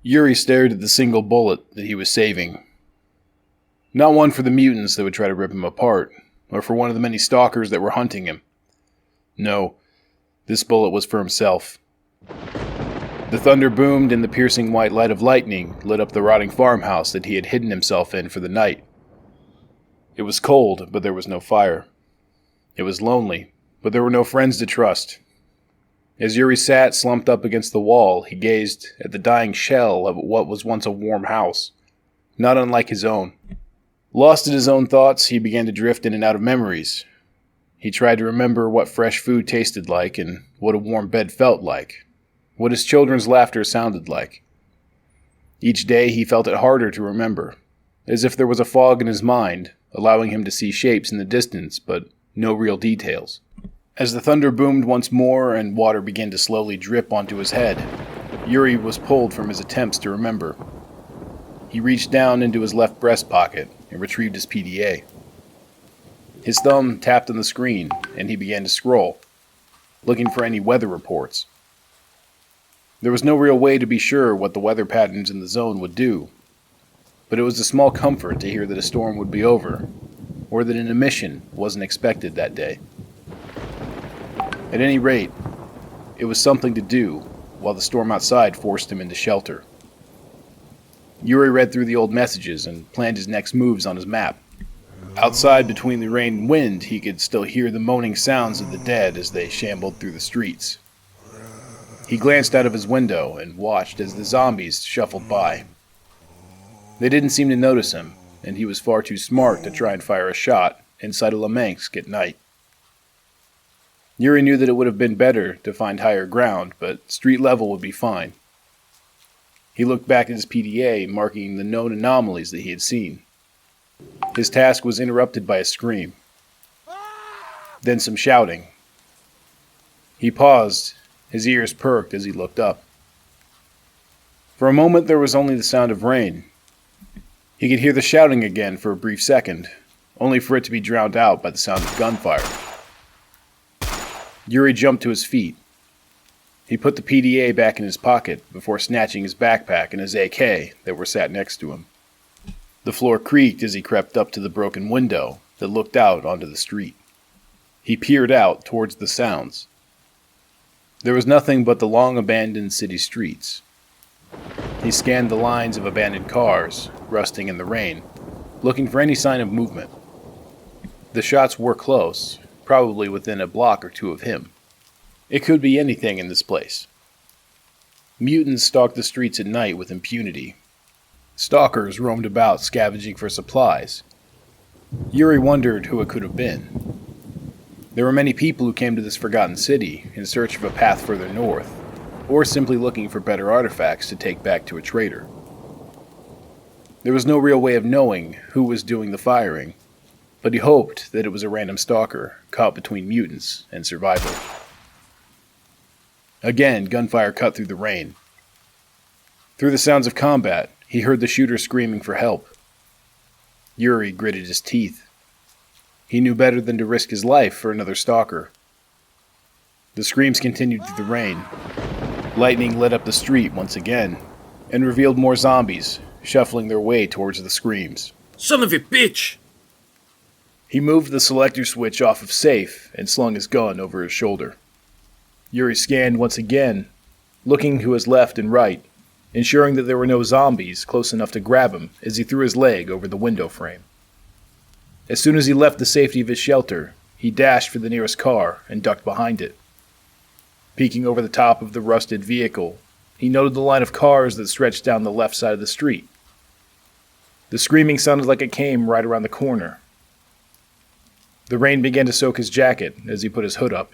Yuri stared at the single bullet that he was saving. Not one for the mutants that would try to rip him apart, or for one of the many stalkers that were hunting him. No, this bullet was for himself. The thunder boomed and the piercing white light of lightning lit up the rotting farmhouse that he had hidden himself in for the night. It was cold, but there was no fire. It was lonely, but there were no friends to trust. As Yuri sat slumped up against the wall, he gazed at the dying shell of what was once a warm house, not unlike his own. Lost in his own thoughts, he began to drift in and out of memories. He tried to remember what fresh food tasted like and what a warm bed felt like, what his children's laughter sounded like. Each day he felt it harder to remember, as if there was a fog in his mind, allowing him to see shapes in the distance, but no real details. As the thunder boomed once more and water began to slowly drip onto his head, Yuri was pulled from his attempts to remember. He reached down into his left breast pocket and retrieved his PDA. His thumb tapped on the screen, and he began to scroll, looking for any weather reports. There was no real way to be sure what the weather patterns in the zone would do, but it was a small comfort to hear that a storm would be over, or that an emission wasn't expected that day. At any rate, it was something to do, while the storm outside forced him into shelter. Yuri read through the old messages and planned his next moves on his map. Outside, between the rain and wind, he could still hear the moaning sounds of the dead as they shambled through the streets. He glanced out of his window and watched as the zombies shuffled by. They didn't seem to notice him, and he was far too smart to try and fire a shot inside a Lemansk at night. Yuri knew that it would have been better to find higher ground, but street level would be fine. He looked back at his PDA, marking the known anomalies that he had seen. His task was interrupted by a scream. Then some shouting. He paused, his ears perked as he looked up. For a moment there was only the sound of rain. He could hear the shouting again for a brief second, only for it to be drowned out by the sound of gunfire. Yuri jumped to his feet. He put the PDA back in his pocket before snatching his backpack and his AK that were sat next to him. The floor creaked as he crept up to the broken window that looked out onto the street. He peered out towards the sounds. There was nothing but the long-abandoned city streets. He scanned the lines of abandoned cars, rusting in the rain, looking for any sign of movement. The shots were close, probably within a block or two of him. It could be anything in this place. Mutants stalked the streets at night with impunity. Stalkers roamed about scavenging for supplies. Yuri wondered who it could have been. There were many people who came to this forgotten city in search of a path further north, or simply looking for better artifacts to take back to a trader. There was no real way of knowing who was doing the firing, but he hoped that it was a random stalker caught between mutants and survival. Again, gunfire cut through the rain. Through the sounds of combat, he heard the shooter screaming for help. Yuri gritted his teeth. He knew better than to risk his life for another stalker. The screams continued through the rain. Lightning lit up the street once again, and revealed more zombies, shuffling their way towards the screams. Son of a bitch! He moved the selector switch off of safe and slung his gun over his shoulder. Yuri scanned once again, looking to his left and right, ensuring that there were no zombies close enough to grab him as he threw his leg over the window frame. As soon as he left the safety of his shelter, he dashed for the nearest car and ducked behind it. Peeking over the top of the rusted vehicle, he noted the line of cars that stretched down the left side of the street. The screaming sounded like it came right around the corner. The rain began to soak his jacket as he put his hood up.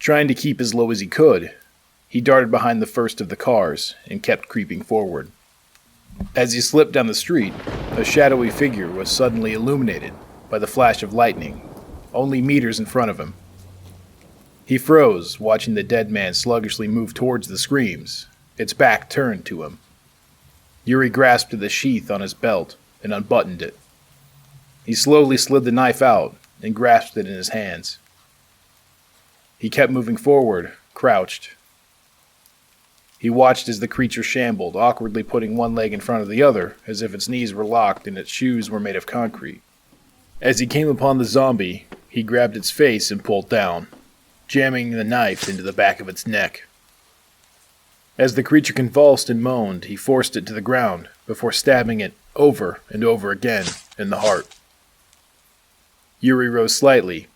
Trying to keep as low as he could, he darted behind the first of the cars and kept creeping forward. As he slipped down the street, a shadowy figure was suddenly illuminated by the flash of lightning, only meters in front of him. He froze, watching the dead man sluggishly move towards the screams, its back turned to him. Yuri grasped at the sheath on his belt and unbuttoned it. He slowly slid the knife out and grasped it in his hands. He kept moving forward, crouched. He watched as the creature shambled, awkwardly putting one leg in front of the other, as if its knees were locked and its shoes were made of concrete. As he came upon the zombie, he grabbed its face and pulled down, jamming the knife into the back of its neck. As the creature convulsed and moaned, he forced it to the ground before stabbing it over and over again in the heart. Yuri rose slightly,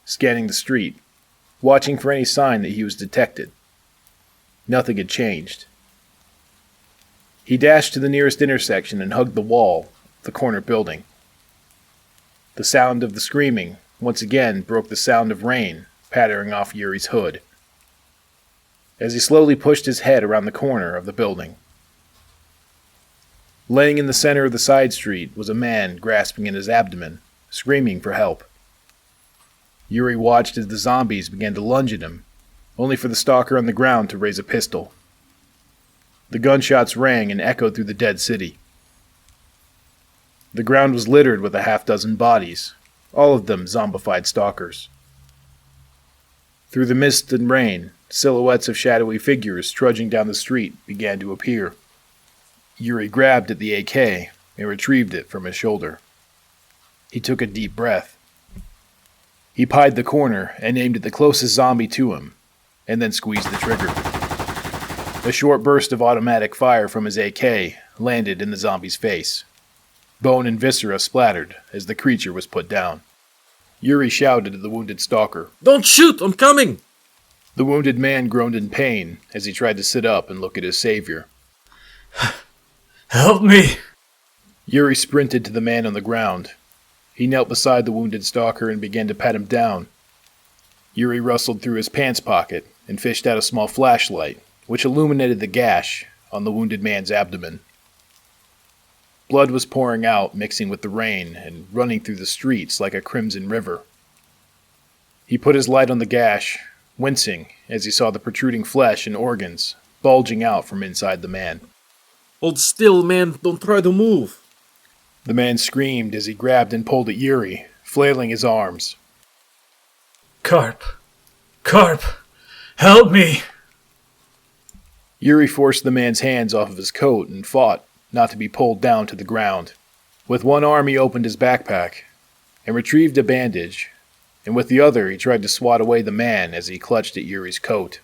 scanning the street, watching for any sign that he was detected. Nothing had changed. He dashed to the nearest intersection and hugged the wall of the corner building. The sound of the screaming once again broke the sound of rain pattering off Yuri's hood. As he slowly pushed his head around the corner of the building. Laying in the center of the side street was a man grasping at his abdomen, screaming for help. Yuri watched as the zombies began to lunge at him, only for the stalker on the ground to raise a pistol. The gunshots rang and echoed through the dead city. The ground was littered with a half-dozen bodies, all of them zombified stalkers. Through the mist and rain, silhouettes of shadowy figures trudging down the street began to appear. Yuri grabbed at the AK and retrieved it from his shoulder. He took a deep breath. He pied the corner and aimed at the closest zombie to him, and then squeezed the trigger. A short burst of automatic fire from his AK landed in the zombie's face. Bone and viscera splattered as the creature was put down. Yuri shouted to the wounded stalker, "Don't shoot! I'm coming!" The wounded man groaned in pain as he tried to sit up and look at his savior. "Help me!" Yuri sprinted to the man on the ground. He knelt beside the wounded stalker and began to pat him down. Yuri rustled through his pants pocket and fished out a small flashlight, which illuminated the gash on the wounded man's abdomen. Blood was pouring out, mixing with the rain, and running through the streets like a crimson river. He put his light on the gash, wincing as he saw the protruding flesh and organs bulging out from inside the man. "Hold still, man. Don't try to move." The man screamed as he grabbed and pulled at Yuri, flailing his arms. Carp! Carp! Help me! Yuri forced the man's hands off of his coat and fought not to be pulled down to the ground. With one arm he opened his backpack and retrieved a bandage, and with the other he tried to swat away the man as he clutched at Yuri's coat.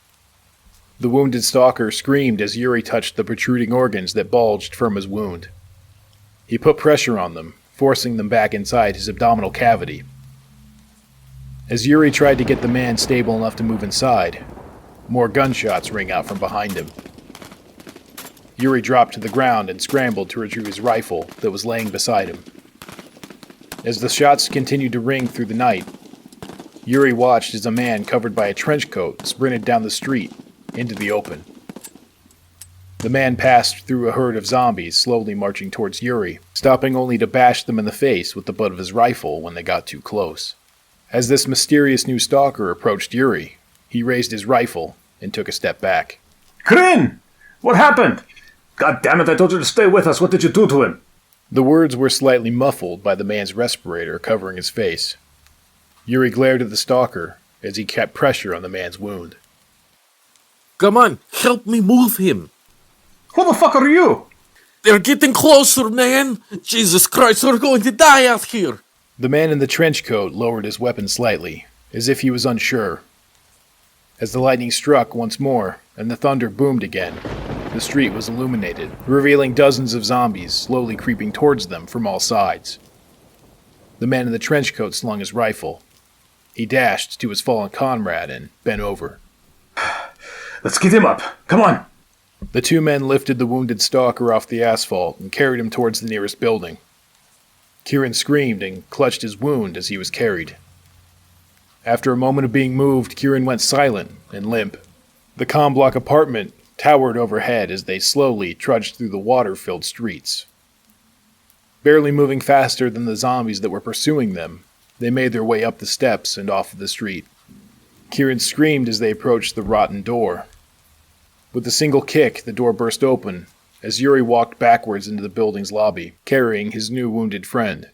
The wounded stalker screamed as Yuri touched the protruding organs that bulged from his wound. He put pressure on them, forcing them back inside his abdominal cavity. As Yuri tried to get the man stable enough to move inside, more gunshots rang out from behind him. Yuri dropped to the ground and scrambled to retrieve his rifle that was laying beside him. As the shots continued to ring through the night, Yuri watched as a man covered by a trench coat sprinted down the street into the open. The man passed through a herd of zombies slowly marching towards Yuri, stopping only to bash them in the face with the butt of his rifle when they got too close. As this mysterious new stalker approached Yuri, he raised his rifle and took a step back. "Kryn! What happened? God damn it, I told you to stay with us. What did you do to him?" The words were slightly muffled by the man's respirator covering his face. Yuri glared at the stalker as he kept pressure on the man's wound. Come on, help me move him. Who the fuck are you? They're getting closer, man. Jesus Christ, we're going to die out here. The man in the trench coat lowered his weapon slightly, as if he was unsure. As the lightning struck once more, and the thunder boomed again, the street was illuminated, revealing dozens of zombies slowly creeping towards them from all sides. The man in the trench coat slung his rifle. He dashed to his fallen comrade and bent over. Let's get him up. Come on. The two men lifted the wounded stalker off the asphalt and carried him towards the nearest building. Kieran screamed and clutched his wound as he was carried. After a moment of being moved, Kieran went silent and limp. The comm-block apartment towered overhead as they slowly trudged through the water-filled streets. Barely moving faster than the zombies that were pursuing them, they made their way up the steps and off of the street. Kieran screamed as they approached the rotten door. With a single kick, the door burst open as Yuri walked backwards into the building's lobby, carrying his new wounded friend.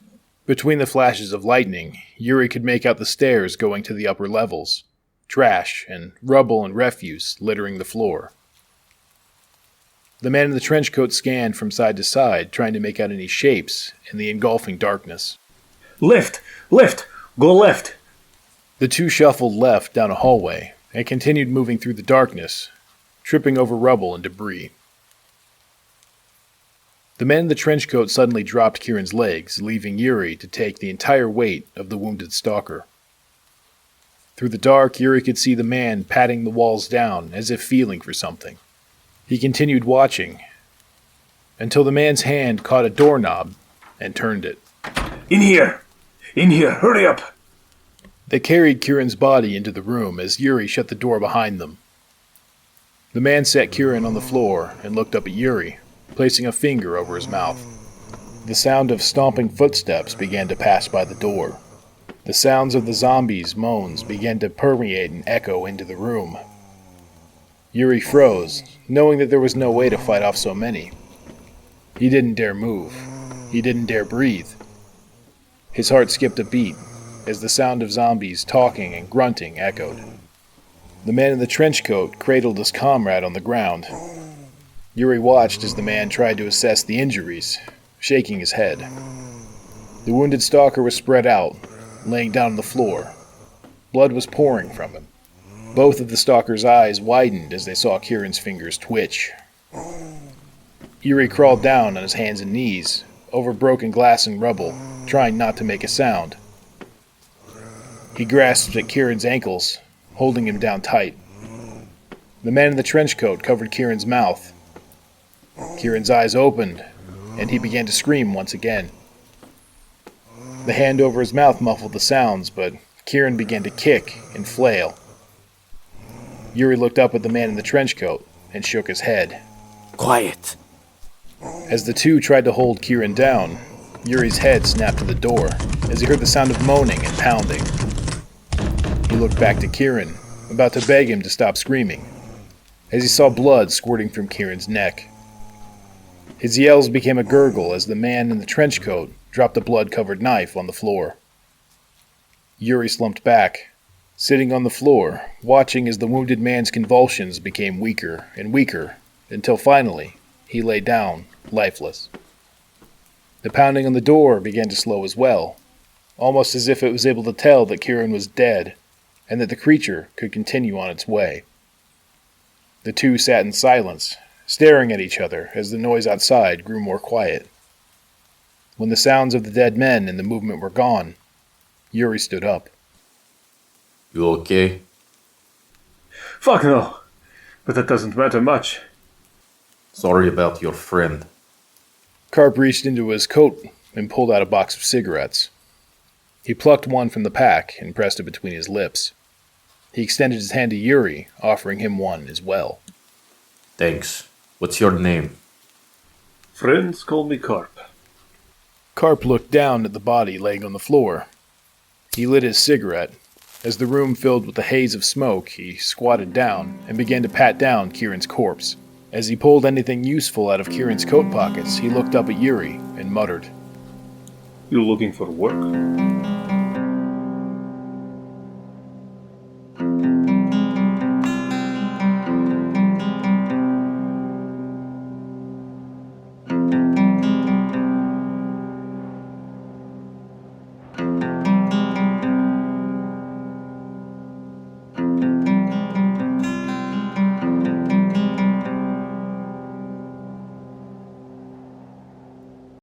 Between the flashes of lightning, Yuri could make out the stairs going to the upper levels, trash and rubble and refuse littering the floor. The man in the trench coat scanned from side to side, trying to make out any shapes in the engulfing darkness. Left! Left! Go left! The two shuffled left down a hallway and continued moving through the darkness, tripping over rubble and debris. The man in the trench coat suddenly dropped Kieran's legs, leaving Yuri to take the entire weight of the wounded stalker. Through the dark, Yuri could see the man patting the walls down, as if feeling for something. He continued watching, until the man's hand caught a doorknob and turned it. In here! In here! Hurry up! They carried Kieran's body into the room as Yuri shut the door behind them. The man set Kieran on the floor and looked up at Yuri, placing a finger over his mouth. The sound of stomping footsteps began to pass by the door. The sounds of the zombies' moans began to permeate and echo into the room. Yuri froze, knowing that there was no way to fight off so many. He didn't dare move. He didn't dare breathe. His heart skipped a beat as the sound of zombies talking and grunting echoed. The man in the trench coat cradled his comrade on the ground. Yuri watched as the man tried to assess the injuries, shaking his head. The wounded stalker was spread out, laying down on the floor. Blood was pouring from him. Both of the stalker's eyes widened as they saw Kieran's fingers twitch. Yuri crawled down on his hands and knees, over broken glass and rubble, trying not to make a sound. He grasped at Kieran's ankles, holding him down tight. The man in the trench coat covered Kieran's mouth. Kieran's eyes opened, and he began to scream once again. The hand over his mouth muffled the sounds, but Kieran began to kick and flail. Yuri looked up at the man in the trench coat and shook his head. Quiet. As the two tried to hold Kieran down, Yuri's head snapped to the door as he heard the sound of moaning and pounding. He looked back to Kieran, about to beg him to stop screaming, as he saw blood squirting from Kieran's neck. His yells became a gurgle as the man in the trench coat dropped a blood-covered knife on the floor. Yuri slumped back, sitting on the floor, watching as the wounded man's convulsions became weaker and weaker, until finally he lay down, lifeless. The pounding on the door began to slow as well, almost as if it was able to tell that Kieran was dead, and that the creature could continue on its way. The two sat in silence, staring at each other as the noise outside grew more quiet. When the sounds of the dead men and the movement were gone, Yuri stood up. You okay? Fuck no! But that doesn't matter much. Sorry about your friend. Karp reached into his coat and pulled out a box of cigarettes. He plucked one from the pack and pressed it between his lips. He extended his hand to Yuri, offering him one as well. Thanks. What's your name? Friends call me Karp. Karp looked down at the body laying on the floor. He lit his cigarette. As the room filled with a haze of smoke, he squatted down and began to pat down Kieran's corpse. As he pulled anything useful out of Kieran's coat pockets, he looked up at Yuri and muttered, You looking for work?